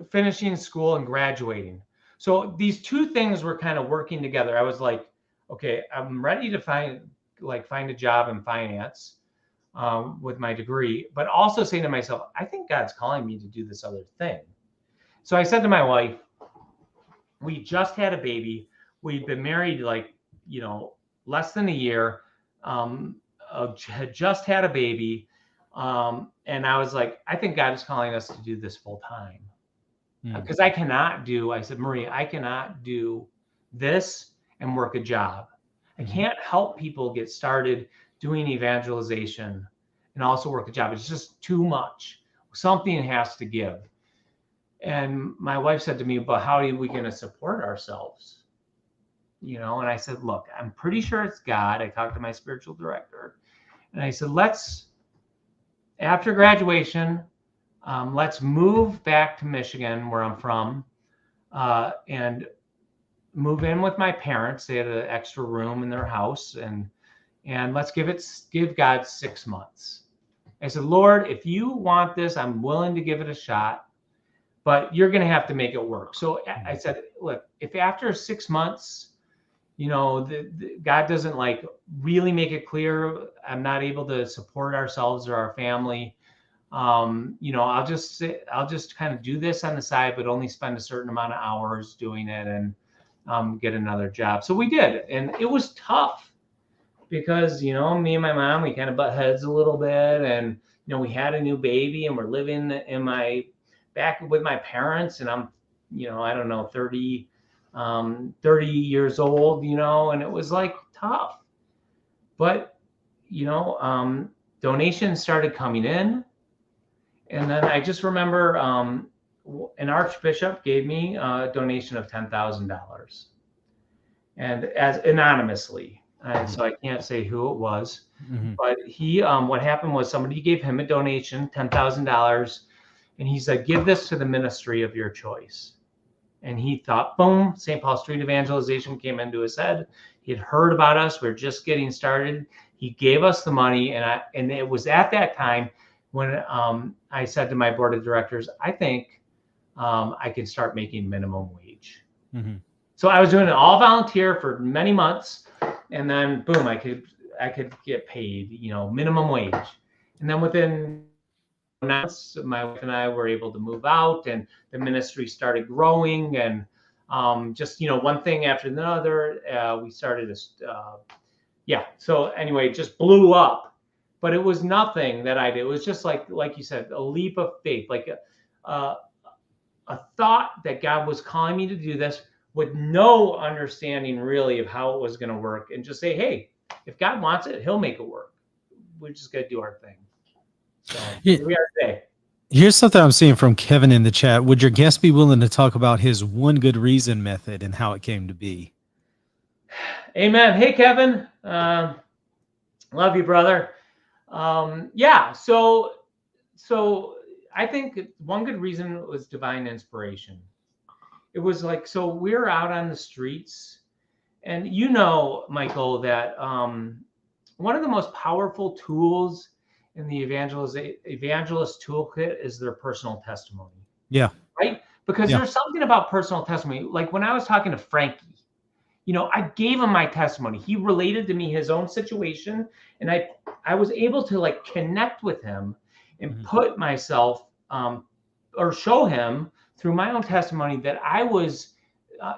finishing school and graduating. So these two things were kind of working together. I was like, okay, I'm ready to find a job in finance with my degree, but also saying to myself, I think God's calling me to do this other thing. So I said to my wife, we just had a baby. We'd been married less than a year, had just had a baby. And I was like, I think God is calling us to do this full time. Because I said, Marie, I cannot do this and work a job. I can't help people get started doing evangelization and also work a job. It's just too much. Something has to give. And my wife said to me, but how are we going to support ourselves? You know, and I said, look, I'm pretty sure it's God. I talked to my spiritual director, and I said, after graduation, let's move back to Michigan, where I'm from, and move in with my parents. They had an extra room in their house, and let's give God 6 months. I said, Lord, if you want this, I'm willing to give it a shot, but you're going to have to make it work. So I said, look, if after 6 months, you know, God doesn't really make it clear, I'm not able to support ourselves or our family, you know, I'll just kind of do this on the side, but only spend a certain amount of hours doing it and get another job. So we did, and it was tough because, you know, me and my mom, we kind of butt heads a little bit, and, you know, we had a new baby, and we're living back with my parents, and I'm, you know, I don't know, 30 years old, you know, and it was tough, but, you know, donations started coming in. And then I just remember an archbishop gave me a donation of $10,000, and as anonymously. So I can't say who it was. Mm-hmm. But he, what happened was somebody gave him a donation, $10,000, and he said, "Give this to the ministry of your choice." And he thought, boom, St. Paul Street Evangelization came into his head. He had heard about us. We're just getting started. He gave us the money, and it was at that time when I said to my board of directors, I think I can start making minimum wage. Mm-hmm. So I was doing it all volunteer for many months, and then boom, I could get paid, minimum wage. And then within months, my wife and I were able to move out, and the ministry started growing, and just one thing after another, we started this. So anyway, it just blew up. But it was nothing that I did. It was just like you said, a leap of faith, like a thought that God was calling me to do this with no understanding really of how it was going to work, and just say, hey, if God wants it, he'll make it work. We're just going to do our thing. So here we are today. Here's something I'm seeing from Kevin in the chat. Would your guest be willing to talk about his one good reason method and how it came to be? Amen. Hey, Kevin. Love you, brother. So I think one good reason was divine inspiration. It was like, so we're out on the streets, and Michael, that one of the most powerful tools in the evangelist toolkit is their personal testimony. Yeah. Right? Because there's something about personal testimony. Like when I was talking to Frankie, I gave him my testimony. He related to me his own situation, and I was able to like connect with him and put myself or show him through my own testimony that I was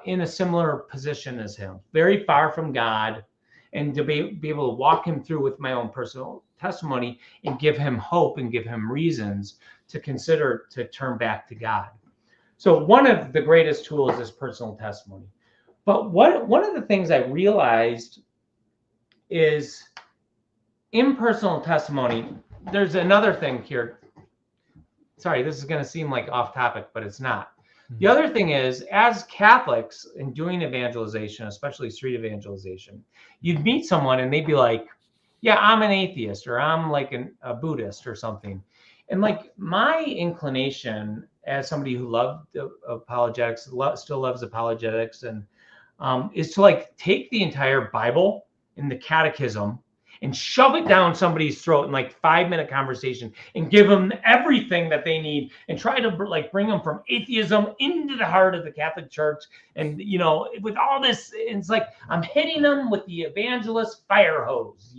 in a similar position as him, very far from God, and to be able to walk him through with my own personal testimony and give him hope and give him reasons to consider to turn back to God. So one of the greatest tools is personal testimony. But one of the things I realized is in personal testimony, there's another thing here. Sorry, this is going to seem like off topic, but it's not. The other thing is, as Catholics in doing evangelization, especially street evangelization, you'd meet someone and they'd be like, yeah, I'm an atheist, or I'm like a Buddhist or something. And like my inclination as somebody who loved apologetics, still loves apologetics, and is to like take the entire Bible and the catechism and shove it down somebody's throat in like 5-minute conversation and give them everything that they need and try to like bring them from atheism into the heart of the Catholic Church. And, with all this, it's like I'm hitting them with the evangelist fire hose,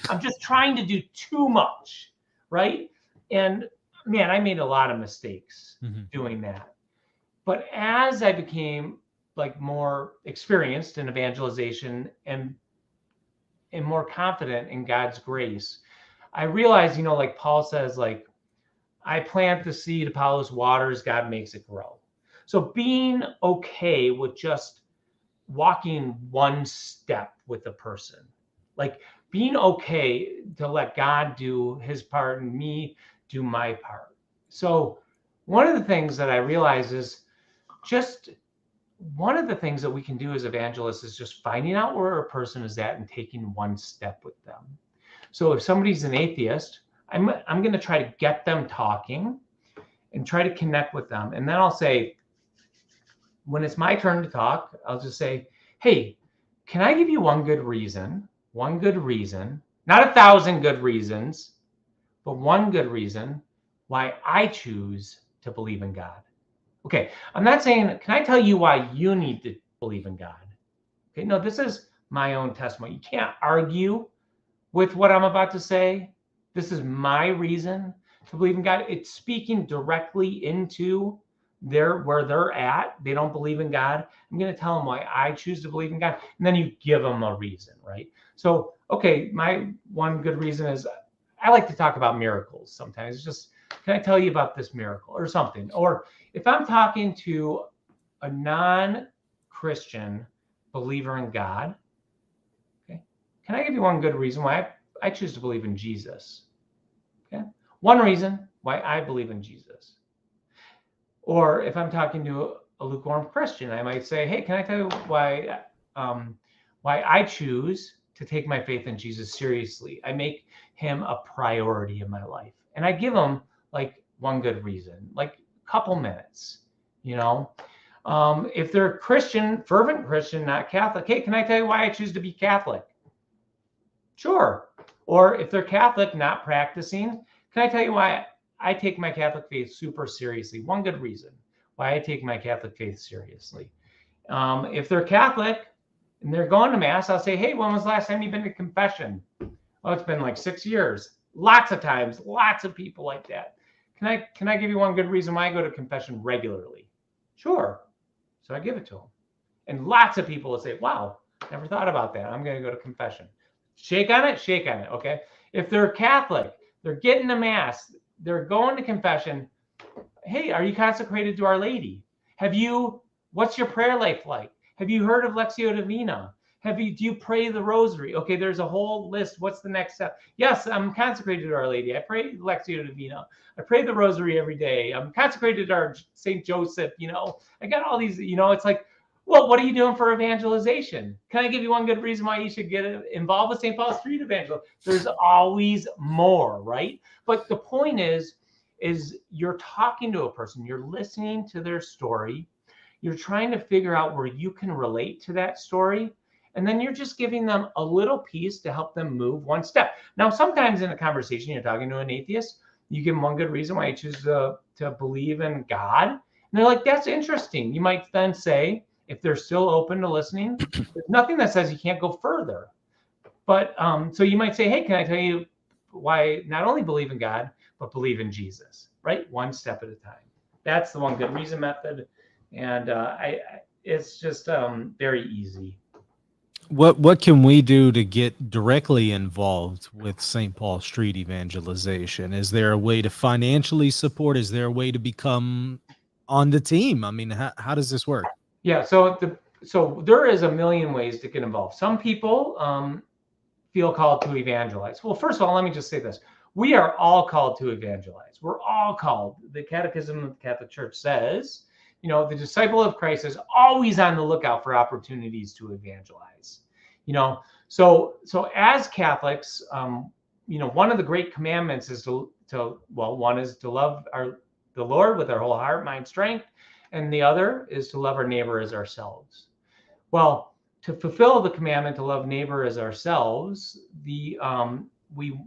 I'm just trying to do too much, right? And man, I made a lot of mistakes doing that. But as I became like more experienced in evangelization and more confident in God's grace, I realized, like Paul says, like, I plant the seed, Apollos waters, God makes it grow. So being okay with just walking one step with a person, like being okay to let God do his part and me do my part. So one of the things that I realize is just one of the things that we can do as evangelists is just finding out where a person is at and taking one step with them. So if somebody's an atheist, I'm going to try to get them talking and try to connect with them. And then I'll say, when it's my turn to talk, I'll just say, hey, can I give you one good reason, not 1,000 good reasons, but one good reason why I choose to believe in God. Okay, I'm not saying, can I tell you why you need to believe in God? Okay, no, this is my own testimony. You can't argue with what I'm about to say. This is my reason to believe in God. It's speaking directly into where they're at. They don't believe in God. I'm going to tell them why I choose to believe in God. And then you give them a reason, right? So, okay, my one good reason is I like to talk about miracles sometimes. It's just, can I tell you about this miracle or something? Or if I'm talking to a non-Christian believer in God, okay, can I give you one good reason why I choose to believe in Jesus? Okay, one reason why I believe in Jesus. Or if I'm talking to a lukewarm Christian, I might say, hey, can I tell you why I choose to take my faith in Jesus seriously. I make him a priority in my life. And I give him like one good reason, like a couple minutes, you know. If they're Christian, fervent Christian, not Catholic, hey, can I tell you why I choose to be Catholic? Sure. Or if they're Catholic, not practicing, can I tell you why I take my Catholic faith super seriously? One good reason why I take my Catholic faith seriously. If they're Catholic and they're going to Mass, I'll say, hey, when was the last time you've been to confession? Oh, it's been like 6 years. Lots of times, lots of people like that. Can I give you one good reason why I go to confession regularly? Sure. So I give it to them. And lots of people will say, wow, never thought about that. I'm going to go to confession. Shake on it, okay? If they're Catholic, they're getting to Mass, they're going to confession. Hey, are you consecrated to Our Lady? What's your prayer life like? Have you heard of Lectio Divina? Do you pray the Rosary? Okay, there's a whole list. What's the next step? Yes, I'm consecrated to Our Lady. I pray Lectio Divina. I pray the Rosary every day. I'm consecrated to our St. Joseph, I got all these, it's like, well, what are you doing for evangelization? Can I give you one good reason why you should get involved with St. Paul Street Evangelization? There's always more, right? But the point is you're talking to a person, you're listening to their story, you're trying to figure out where you can relate to that story, and then you're just giving them a little piece to help them move one step. Now, sometimes in a conversation, you're talking to an atheist, you give them one good reason why you choose to believe in God, and they're like, that's interesting. You might then say, if they're still open to listening, there's nothing that says you can't go further. But so you might say, hey, can I tell you why not only believe in God, but believe in Jesus, right? One step at a time. That's the one good reason method. And it's just very easy. What can we do to get directly involved with St. Paul Street Evangelization? Is there a way to financially support? Is there a way to become on the team? I mean, how does this work? Yeah, so there is a million ways to get involved. Some people feel called to evangelize. Well, first of all, let me just say this. We are all called to evangelize. We're all called. The Catechism of the Catholic Church says, the disciple of Christ is always on the lookout for opportunities to evangelize. So as Catholics, one of the great commandments is one is to love the Lord with our whole heart, mind, strength. And the other is to love our neighbor as ourselves. Well, to fulfill the commandment to love neighbor as ourselves, we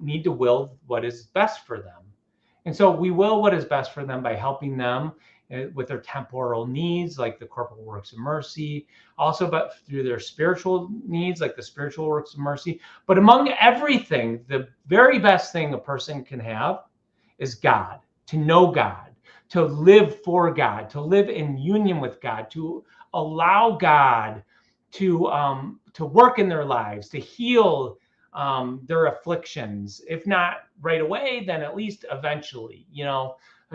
need to will what is best for them. And so we will what is best for them by helping them with their temporal needs, like the corporal works of mercy, also but through their spiritual needs, like the spiritual works of mercy. But among everything, the very best thing a person can have is God, to know God, to live for God, to live in union with God, to allow God to work in their lives, to heal their afflictions, if not right away, then at least eventually,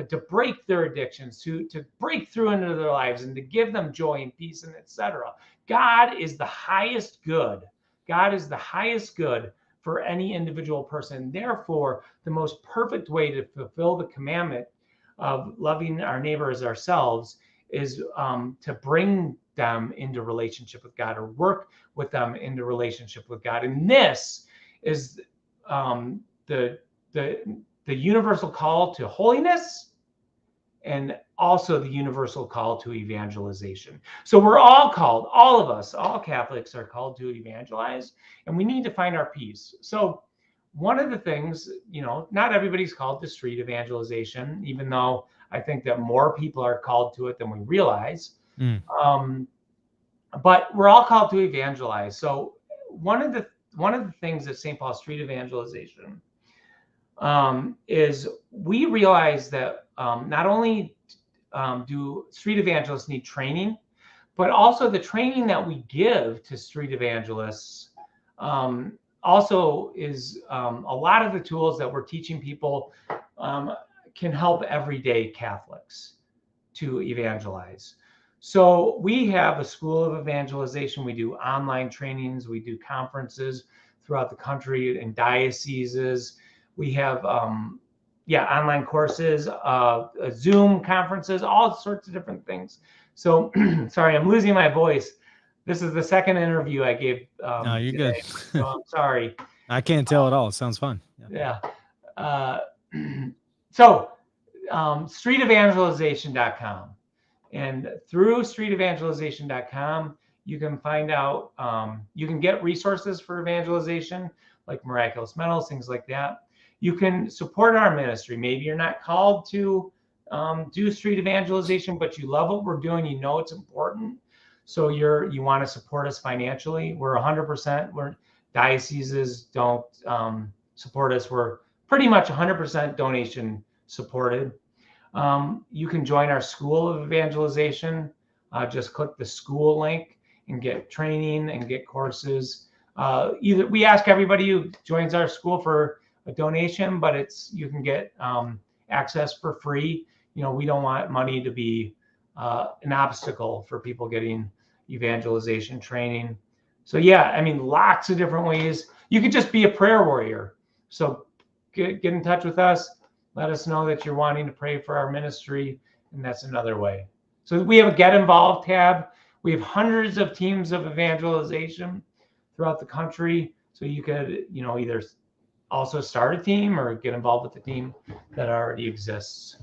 to break their addictions, to break through into their lives and to give them joy and peace and etc. God is the highest good. God is the highest good for any individual person. Therefore, the most perfect way to fulfill the commandment of loving our neighbor as ourselves is to bring them into relationship with God, or work with them into relationship with God. And this is the universal call to holiness, and also the universal call to evangelization. So we're all called, all of us, all Catholics are called to evangelize, and we need to find our peace. So one of the things, not everybody's called to street evangelization, even though I think that more people are called to it than we realize. But we're all called to evangelize. So one of the things that St. Paul Street Evangelization is we realize that not only do street evangelists need training, but also the training that we give to street evangelists also is a lot of the tools that we're teaching people can help everyday Catholics to evangelize. So we have a school of evangelization. We do online trainings. We do conferences throughout the country in dioceses. We have online courses, Zoom conferences, all sorts of different things. So sorry, I'm losing my voice. This is the second interview I gave No, you're today, good. so I'm sorry. I can't tell at all. It sounds fun. Yeah. So streetevangelization.com. And through streetevangelization.com, you can find out, you can get resources for evangelization, like miraculous medals, things like that. You can support our ministry. Maybe you're not called to do street evangelization, but you love what we're doing. You know it's important. So you want to support us financially. We're 100%. We're dioceses don't support us. We're pretty much 100% donation supported. You can join our School of Evangelization. Just click the school link and get training and get courses. Either we ask everybody who joins our school for a donation, but you can get access for free. You know, we don't want money to be an obstacle for people getting evangelization training. So yeah, I mean, lots of different ways. You could just be a prayer warrior. So get in touch with us. Let us know that you're wanting to pray for our ministry, and that's another way. So we have a Get Involved tab. We have hundreds of teams of evangelization throughout the country. So you could, either also start a team or get involved with the team that already exists.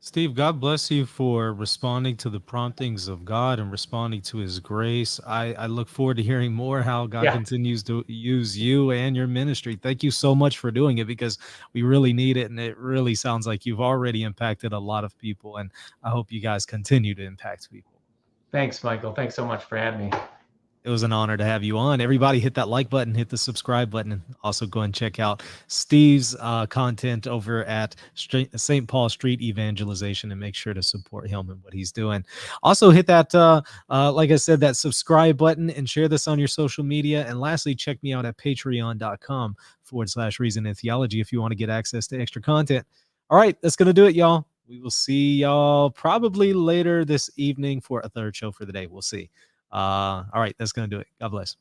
Steve, God bless you for responding to the promptings of God and responding to his grace. I look forward to hearing more how God continues to use you and your ministry. Thank you so much for doing it, because we really need it. And it really sounds like you've already impacted a lot of people. And I hope you guys continue to impact people. Thanks, Michael. Thanks so much for having me. It was an honor to have you on. Everybody hit that like button, hit the subscribe button, and also go and check out Steve's content over at St. Paul Street Evangelization, and make sure to support him and what he's doing. Also hit that, like I said, that subscribe button, and share this on your social media. And lastly, check me out at patreon.com/Reason and Theology if you want to get access to extra content. All right, that's going to do it, y'all. We will see y'all probably later this evening for a third show for the day. We'll see. All right, that's going to do it. God bless.